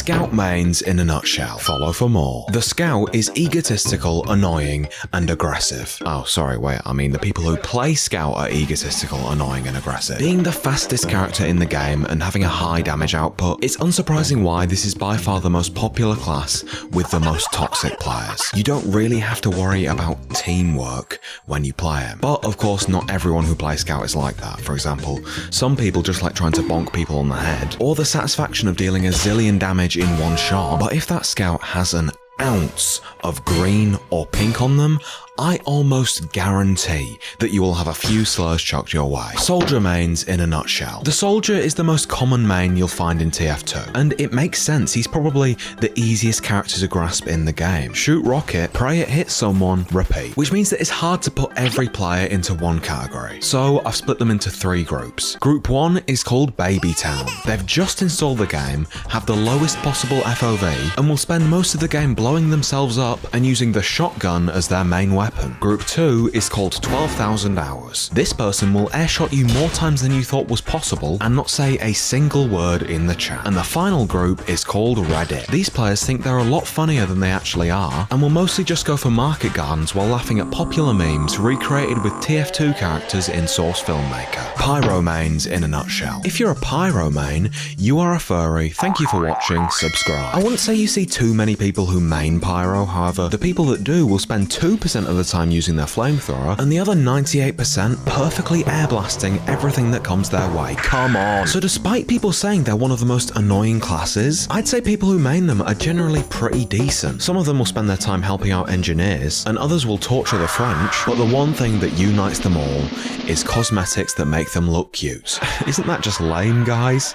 Scout mains in a nutshell. Follow for more. The Scout is egotistical, annoying, and aggressive. Oh, sorry, wait, I mean the people who play Scout are egotistical, annoying, and aggressive. Being the fastest character in the game and having a high damage output, it's unsurprising why this is by far the most popular class with the most toxic players. You don't really have to worry about teamwork when you play him. But of course, not everyone who plays Scout is like that. For example, some people just like trying to bonk people on the head, or the satisfaction of dealing a zillion damage in one shot. But if that Scout has an ounce of green or pink on them, I almost guarantee that you will have a few slurs chucked your way. Soldier mains in a nutshell. The Soldier is the most common main you'll find in TF2, and it makes sense. He's probably the easiest character to grasp in the game. Shoot rocket, pray it hits someone, repeat. Which means that it's hard to put every player into one category. So I've split them into 3 groups. Group 1 is called Baby Town. They've just installed the game, have the lowest possible FOV, and will spend most of the game blowing themselves up and using the shotgun as their main weapon. Group 2 is called 12,000 Hours. This person will airshot you more times than you thought was possible and not say a single word in the chat. And the final group is called Reddit. These players think they're a lot funnier than they actually are and will mostly just go for market gardens while laughing at popular memes recreated with TF2 characters in Source Filmmaker. Pyro mains in a nutshell. If you're a Pyro main, you are a furry. Thank you for watching, subscribe. I wouldn't say you see too many people who main Pyro, however, the people that do will spend 2% of the time using their flamethrower, and the other 98% perfectly air blasting everything that comes their way. Come on! So despite people saying they're one of the most annoying classes, I'd say people who main them are generally pretty decent. Some of them will spend their time helping out engineers, and others will torture the French, but the one thing that unites them all is cosmetics that make them look cute. Isn't that just lame, guys?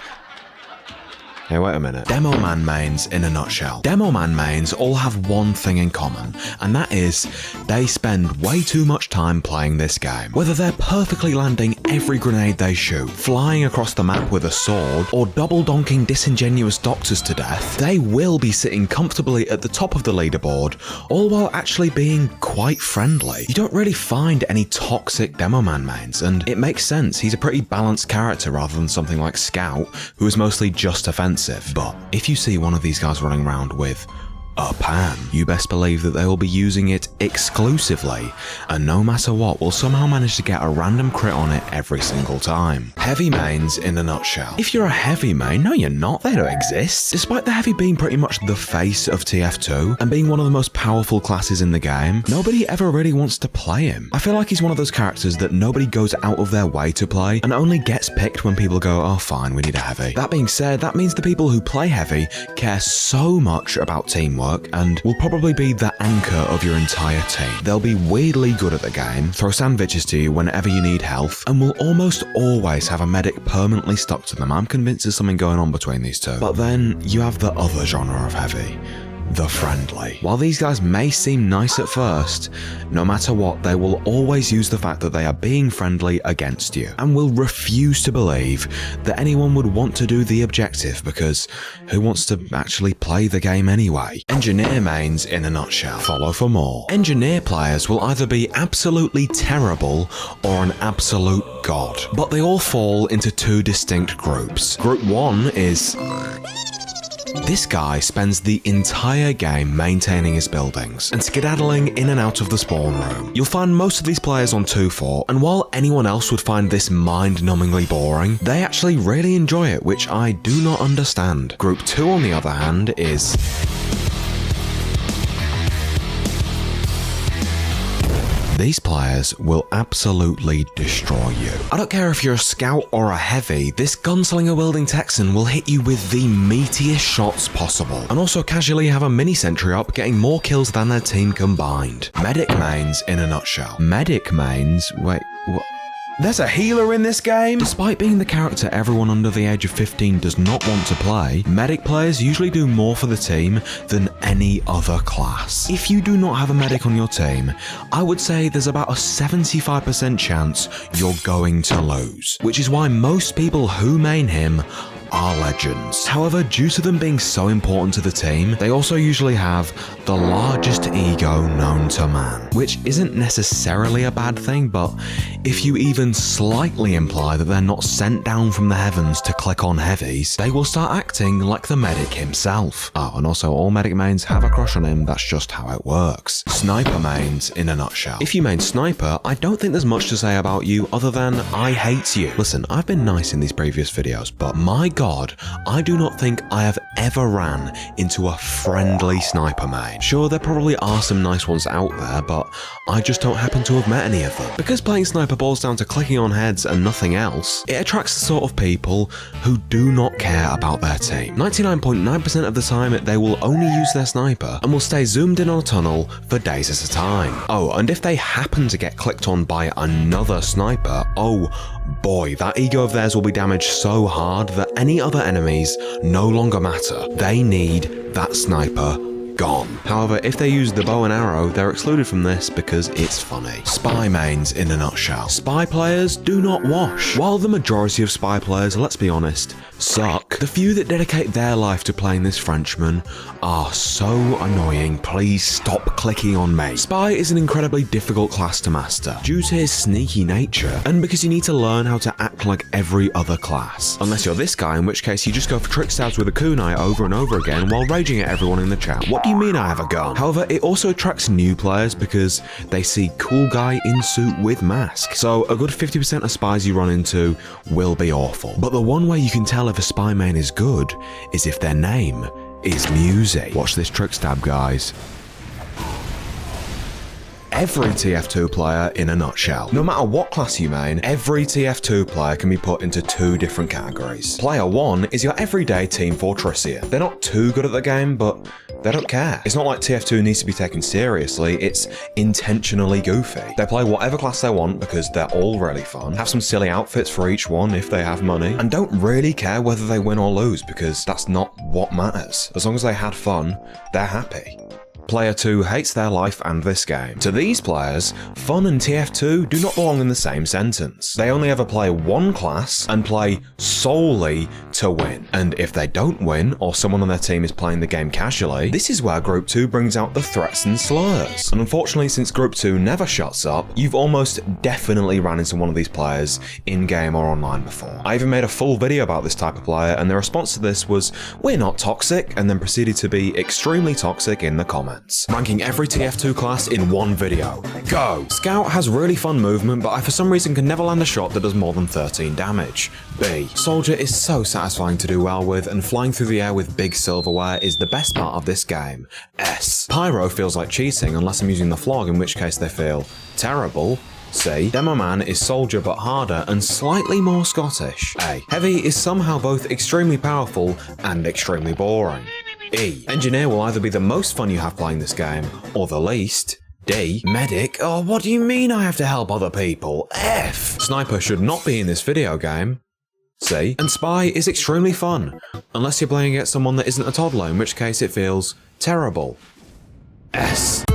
Hey, wait a minute. Demo man mains in a nutshell. Demo man mains all have one thing in common, and that is they spend way too much time playing this game. Whether they're perfectly landing every grenade they shoot, flying across the map with a sword, or double donking disingenuous doctors to death, they will be sitting comfortably at the top of the leaderboard, all while actually being quite friendly. You don't really find any toxic demo man mains, and it makes sense. He's a pretty balanced character rather than something like Scout, who is mostly just offensive. But if you see one of these guys running around with a pan, you best believe that they will be using it exclusively, and no matter what will somehow manage to get a random crit on it every single time. Heavy mains in a nutshell. If you're a heavy main, no you're not, they don't exist. Despite the heavy being pretty much the face of TF2 and being one of the most powerful classes in the game, nobody ever really wants to play him. I feel like he's one of those characters that nobody goes out of their way to play and only gets picked when people go, oh fine, we need a heavy. That being said, that means the people who play heavy care so much about teamwork and will probably be the anchor of your entire team. They'll be weirdly good at the game, throw sandwiches to you whenever you need health, and will almost always have a medic permanently stuck to them. I'm convinced there's something going on between these two. But then you have the other genre of heavy, the friendly. While these guys may seem nice at first, no matter what, they will always use the fact that they are being friendly against you, and will refuse to believe that anyone would want to do the objective, because who wants to actually play the game anyway? Engineer mains in a nutshell. Follow for more. Engineer players will either be absolutely terrible or an absolute god, but they all fall into 2 distinct groups. Group 1 is... this guy spends the entire game maintaining his buildings and skedaddling in and out of the spawn room. You'll find most of these players on 2-4, and while anyone else would find this mind-numbingly boring, they actually really enjoy it, which I do not understand. Group 2, on the other hand, is... these players will absolutely destroy you. I don't care if you're a Scout or a Heavy, this gunslinger-wielding Texan will hit you with the meatiest shots possible, and also casually have a mini-sentry up, getting more kills than their team combined. Medic mains in a nutshell. Medic mains? Wait, what? There's a healer in this game? Despite being the character everyone under the age of 15 does not want to play, medic players usually do more for the team than any other class. If you do not have a medic on your team, I would say there's about a 75% chance you're going to lose, which is why most people who main him are legends. However, due to them being so important to the team, they also usually have the largest ego known to man. Which isn't necessarily a bad thing, but if you even slightly imply that they're not sent down from the heavens to click on heavies, they will start acting like the medic himself. Oh, and also all medic mains have a crush on him, that's just how it works. Sniper mains in a nutshell. If you main sniper, I don't think there's much to say about you other than I hate you. Listen, I've been nice in these previous videos, but my god, I do not think I have ever ran into a friendly sniper main. Sure, there probably are some nice ones out there, but I just don't happen to have met any of them. Because playing sniper boils down to clicking on heads and nothing else, it attracts the sort of people who do not care about their team. 99.9% of the time, they will only use their sniper and will stay zoomed in on a tunnel for days at a time. Oh, and if they happen to get clicked on by another sniper, oh boy, that ego of theirs will be damaged so hard that any other enemies no longer matter. They need that sniper gone. However, if they use the bow and arrow, they're excluded from this because it's funny. Spy mains in a nutshell. Spy players do not wash. While the majority of spy players, let's be honest, suck, the few that dedicate their life to playing this Frenchman are so annoying. Please stop clicking on me. Spy is an incredibly difficult class to master due to his sneaky nature and because you need to learn how to act like every other class. Unless you're this guy, in which case you just go for trick stabs with a kunai over and over again while raging at everyone in the chat. What do you mean I have a gun? However, it also attracts new players because they see cool guy in suit with mask. So a good 50% of spies you run into will be awful. But the one way you can tell if a spy main is good is if their name is MewZe. Watch this trick stab, guys. Every TF2 player in a nutshell. No matter what class you main, every TF2 player can be put into two different categories. Player 1 is your everyday Team Fortressian. They're not too good at the game, but they don't care. It's not like TF2 needs to be taken seriously, it's intentionally goofy. They play whatever class they want because they're all really fun, have some silly outfits for each one if they have money, and don't really care whether they win or lose because that's not what matters. As long as they had fun, they're happy. Player 2 hates their life and this game. To these players, fun and TF2 do not belong in the same sentence. They only ever play one class and play solely to win. And if they don't win, or someone on their team is playing the game casually, this is where Group 2 brings out the threats and slurs. And unfortunately, since Group 2 never shuts up, you've almost definitely ran into one of these players in-game or online before. I even made a full video about this type of player, and the response to this was, "We're not toxic," and then proceeded to be extremely toxic in the comments. Ranking every TF2 class in one video. Go! Scout has really fun movement, but I for some reason can never land a shot that does more than 13 damage. B. Soldier is so satisfying to do well with, and flying through the air with big silverware is the best part of this game. S. Pyro feels like cheating unless I'm using the flog, in which case they feel terrible. C. Demo Man is soldier but harder and slightly more Scottish. A. Heavy is somehow both extremely powerful and extremely boring. E. Engineer will either be the most fun you have playing this game, or the least. D. Medic, oh what do you mean I have to help other people? F. Sniper should not be in this video game. C. And Spy is extremely fun, unless you're playing against someone that isn't a toddler, in which case it feels terrible. S.